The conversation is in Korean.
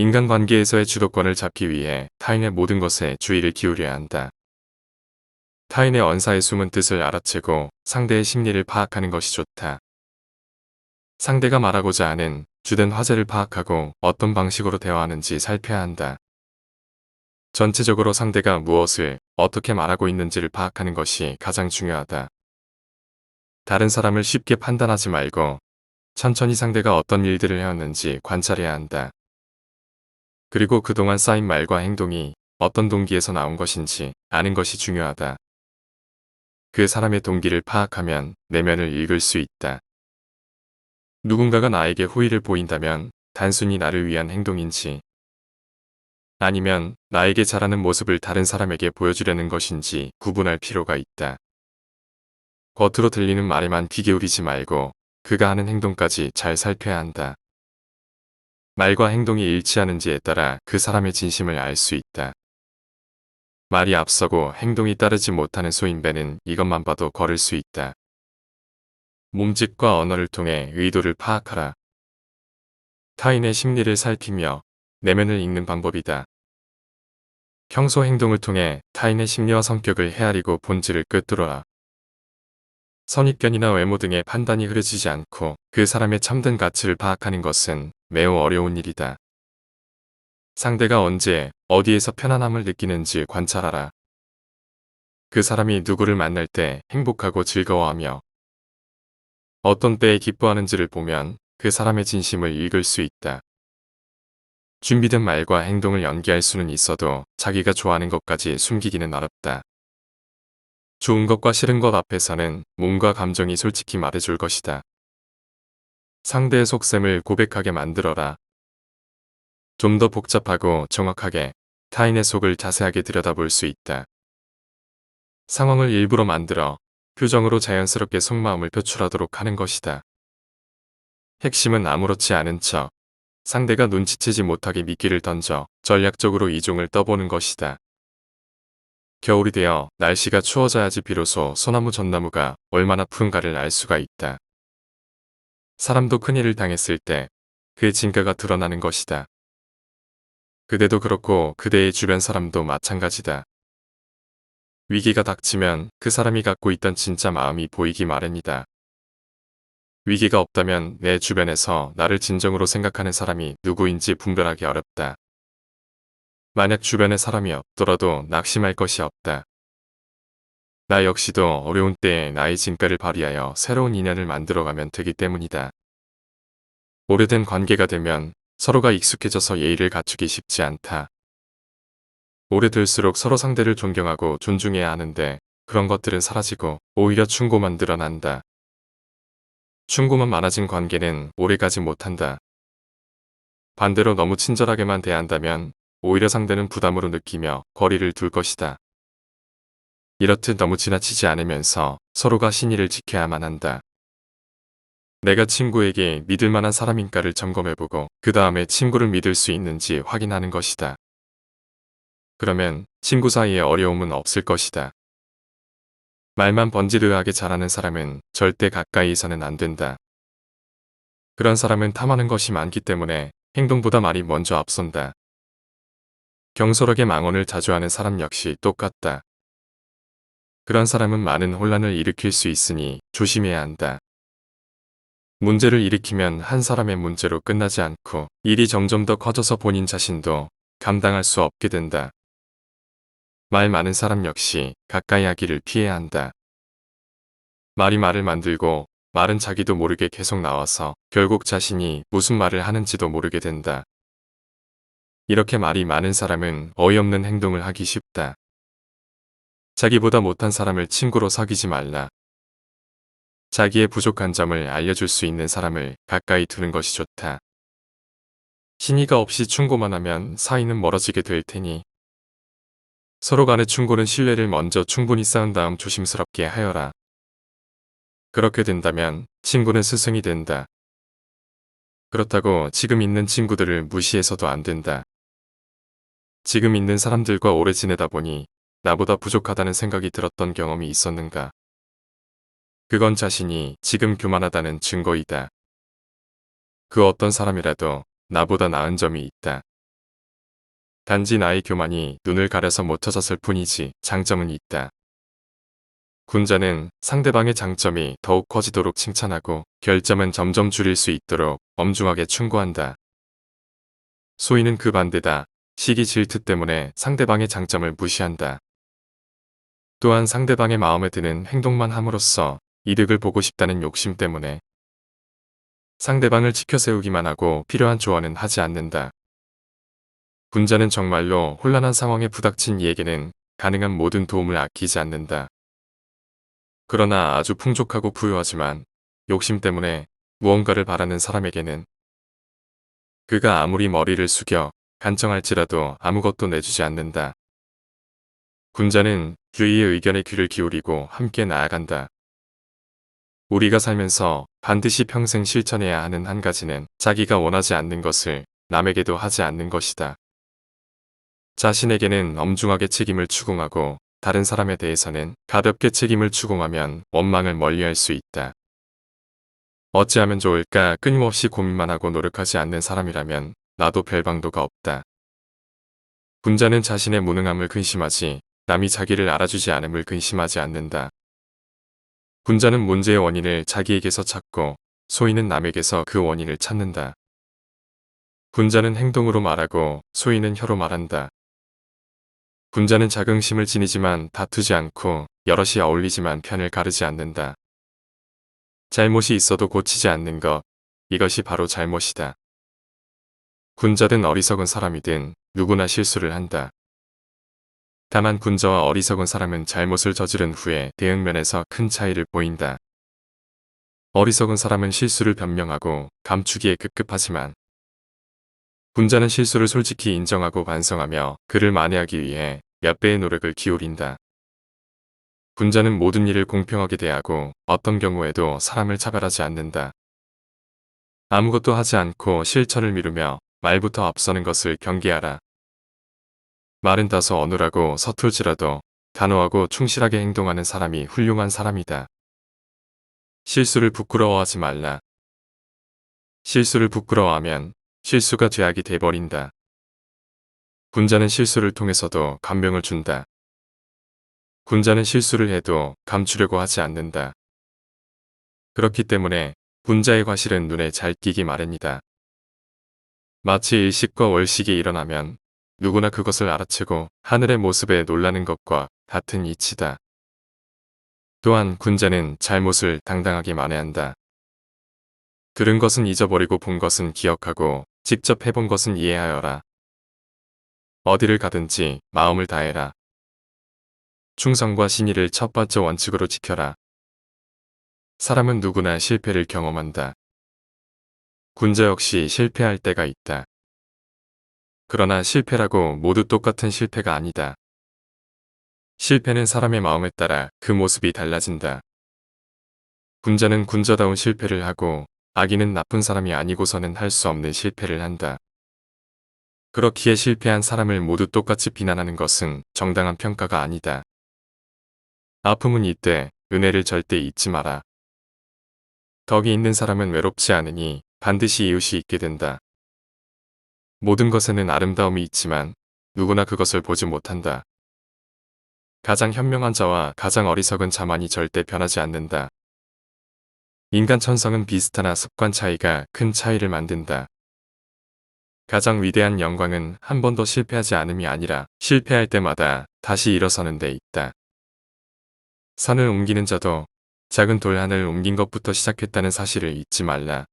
인간관계에서의 주도권을 잡기 위해 타인의 모든 것에 주의를 기울여야 한다. 타인의 언사의 숨은 뜻을 알아채고 상대의 심리를 파악하는 것이 좋다. 상대가 말하고자 하는 주된 화제를 파악하고 어떤 방식으로 대화하는지 살펴야 한다. 전체적으로 상대가 무엇을 어떻게 말하고 있는지를 파악하는 것이 가장 중요하다. 다른 사람을 쉽게 판단하지 말고 천천히 상대가 어떤 일들을 해왔는지 관찰해야 한다. 그리고 그동안 쌓인 말과 행동이 어떤 동기에서 나온 것인지 아는 것이 중요하다. 그 사람의 동기를 파악하면 내면을 읽을 수 있다. 누군가가 나에게 호의를 보인다면 단순히 나를 위한 행동인지 아니면 나에게 잘하는 모습을 다른 사람에게 보여주려는 것인지 구분할 필요가 있다. 겉으로 들리는 말에만 귀 기울이지 말고 그가 하는 행동까지 잘 살펴야 한다. 말과 행동이 일치하는지에 따라 그 사람의 진심을 알 수 있다. 말이 앞서고 행동이 따르지 못하는 소인배는 이것만 봐도 거를 수 있다. 몸짓과 언어를 통해 의도를 파악하라. 타인의 심리를 살피며 내면을 읽는 방법이다. 평소 행동을 통해 타인의 심리와 성격을 헤아리고 본질을 꿰뚫어라. 선입견이나 외모 등의 판단이 흐려지지 않고 그 사람의 참된 가치를 파악하는 것은 매우 어려운 일이다. 상대가 언제, 어디에서 편안함을 느끼는지 관찰하라. 그 사람이 누구를 만날 때 행복하고 즐거워하며 어떤 때에 기뻐하는지를 보면 그 사람의 진심을 읽을 수 있다. 준비된 말과 행동을 연기할 수는 있어도 자기가 좋아하는 것까지 숨기기는 어렵다. 좋은 것과 싫은 것 앞에서는 몸과 감정이 솔직히 말해줄 것이다. 상대의 속셈을 고백하게 만들어라. 좀 더 복잡하고 정확하게 타인의 속을 자세하게 들여다볼 수 있다. 상황을 일부러 만들어 표정으로 자연스럽게 속마음을 표출하도록 하는 것이다. 핵심은 아무렇지 않은 척 상대가 눈치채지 못하게 미끼를 던져 전략적으로 이종을 떠보는 것이다. 겨울이 되어 날씨가 추워져야지 비로소 소나무 전나무가 얼마나 푸른가를 알 수가 있다. 사람도 큰일을 당했을 때 그 진가가 드러나는 것이다. 그대도 그렇고 그대의 주변 사람도 마찬가지다. 위기가 닥치면 그 사람이 갖고 있던 진짜 마음이 보이기 마련이다. 위기가 없다면 내 주변에서 나를 진정으로 생각하는 사람이 누구인지 분별하기 어렵다. 만약 주변에 사람이 없더라도 낙심할 것이 없다. 나 역시도 어려운 때에 나의 진가를 발휘하여 새로운 인연을 만들어가면 되기 때문이다. 오래된 관계가 되면 서로가 익숙해져서 예의를 갖추기 쉽지 않다. 오래될수록 서로 상대를 존경하고 존중해야 하는데 그런 것들은 사라지고 오히려 충고만 늘어난다. 충고만 많아진 관계는 오래가지 못한다. 반대로 너무 친절하게만 대한다면 오히려 상대는 부담으로 느끼며 거리를 둘 것이다. 이렇듯 너무 지나치지 않으면서 서로가 신의를 지켜야만 한다. 내가 친구에게 믿을 만한 사람인가를 점검해보고 그 다음에 친구를 믿을 수 있는지 확인하는 것이다. 그러면 친구 사이에 어려움은 없을 것이다. 말만 번지르르하게 잘하는 사람은 절대 가까이서는 안 된다. 그런 사람은 탐하는 것이 많기 때문에 행동보다 말이 먼저 앞선다. 경솔하게 망언을 자주 하는 사람 역시 똑같다. 그런 사람은 많은 혼란을 일으킬 수 있으니 조심해야 한다. 문제를 일으키면 한 사람의 문제로 끝나지 않고 일이 점점 더 커져서 본인 자신도 감당할 수 없게 된다. 말 많은 사람 역시 가까이 하기를 피해야 한다. 말이 말을 만들고 말은 자기도 모르게 계속 나와서 결국 자신이 무슨 말을 하는지도 모르게 된다. 이렇게 말이 많은 사람은 어이없는 행동을 하기 쉽다. 자기보다 못한 사람을 친구로 사귀지 말라. 자기의 부족한 점을 알려줄 수 있는 사람을 가까이 두는 것이 좋다. 신의가 없이 충고만 하면 사이는 멀어지게 될 테니 서로 간의 충고는 신뢰를 먼저 충분히 쌓은 다음 조심스럽게 하여라. 그렇게 된다면 친구는 스승이 된다. 그렇다고 지금 있는 친구들을 무시해서도 안 된다. 지금 있는 사람들과 오래 지내다 보니 나보다 부족하다는 생각이 들었던 경험이 있었는가? 그건 자신이 지금 교만하다는 증거이다. 그 어떤 사람이라도 나보다 나은 점이 있다. 단지 나의 교만이 눈을 가려서 못 찾았을 뿐이지 장점은 있다. 군자는 상대방의 장점이 더욱 커지도록 칭찬하고 결점은 점점 줄일 수 있도록 엄중하게 충고한다. 소인은 그 반대다. 시기 질투 때문에 상대방의 장점을 무시한다. 또한 상대방의 마음에 드는 행동만 함으로써 이득을 보고 싶다는 욕심 때문에 상대방을 지켜세우기만 하고 필요한 조언은 하지 않는다. 군자는 정말로 혼란한 상황에 부닥친 이에게는 가능한 모든 도움을 아끼지 않는다. 그러나 아주 풍족하고 부유하지만 욕심 때문에 무언가를 바라는 사람에게는 그가 아무리 머리를 숙여 간청할지라도 아무것도 내주지 않는다. 군자는 주위의 의견에 귀를 기울이고 함께 나아간다. 우리가 살면서 반드시 평생 실천해야 하는 한 가지는 자기가 원하지 않는 것을 남에게도 하지 않는 것이다. 자신에게는 엄중하게 책임을 추궁하고 다른 사람에 대해서는 가볍게 책임을 추궁하면 원망을 멀리할 수 있다. 어찌하면 좋을까 끊임없이 고민만 하고 노력하지 않는 사람이라면 나도 별 방도가 없다. 군자는 자신의 무능함을 근심하지 남이 자기를 알아주지 않음을 근심하지 않는다. 군자는 문제의 원인을 자기에게서 찾고 소인은 남에게서 그 원인을 찾는다. 군자는 행동으로 말하고 소인은 혀로 말한다. 군자는 자긍심을 지니지만 다투지 않고 여럿이 어울리지만 편을 가르지 않는다. 잘못이 있어도 고치지 않는 것, 이것이 바로 잘못이다. 군자든 어리석은 사람이든 누구나 실수를 한다. 다만 군자와 어리석은 사람은 잘못을 저지른 후에 대응면에서 큰 차이를 보인다. 어리석은 사람은 실수를 변명하고 감추기에 급급하지만 군자는 실수를 솔직히 인정하고 반성하며 그를 만회하기 위해 몇 배의 노력을 기울인다. 군자는 모든 일을 공평하게 대하고 어떤 경우에도 사람을 차별하지 않는다. 아무것도 하지 않고 실천을 미루며 말부터 앞서는 것을 경계하라. 말은 다소 어눌하고 서툴지라도 단호하고 충실하게 행동하는 사람이 훌륭한 사람이다. 실수를 부끄러워하지 말라. 실수를 부끄러워하면 실수가 죄악이 돼버린다. 군자는 실수를 통해서도 감명을 준다. 군자는 실수를 해도 감추려고 하지 않는다. 그렇기 때문에 군자의 과실은 눈에 잘 띄기 마련이다. 마치 일식과 월식이 일어나면 누구나 그것을 알아채고 하늘의 모습에 놀라는 것과 같은 이치다. 또한 군자는 잘못을 당당하게 만회한다. 들은 것은 잊어버리고 본 것은 기억하고 직접 해본 것은 이해하여라. 어디를 가든지 마음을 다해라. 충성과 신의를 첫 번째 원칙으로 지켜라. 사람은 누구나 실패를 경험한다. 군자 역시 실패할 때가 있다. 그러나 실패라고 모두 똑같은 실패가 아니다. 실패는 사람의 마음에 따라 그 모습이 달라진다. 군자는 군자다운 실패를 하고 악인은 나쁜 사람이 아니고서는 할 수 없는 실패를 한다. 그렇기에 실패한 사람을 모두 똑같이 비난하는 것은 정당한 평가가 아니다. 아픔은 이때 은혜를 절대 잊지 마라. 덕이 있는 사람은 외롭지 않으니 반드시 이웃이 있게 된다. 모든 것에는 아름다움이 있지만 누구나 그것을 보지 못한다. 가장 현명한 자와 가장 어리석은 자만이 절대 변하지 않는다. 인간 천성은 비슷하나 습관 차이가 큰 차이를 만든다. 가장 위대한 영광은 한 번도 실패하지 않음이 아니라 실패할 때마다 다시 일어서는 데 있다. 산을 옮기는 자도 작은 돌 하나를 옮긴 것부터 시작했다는 사실을 잊지 말라.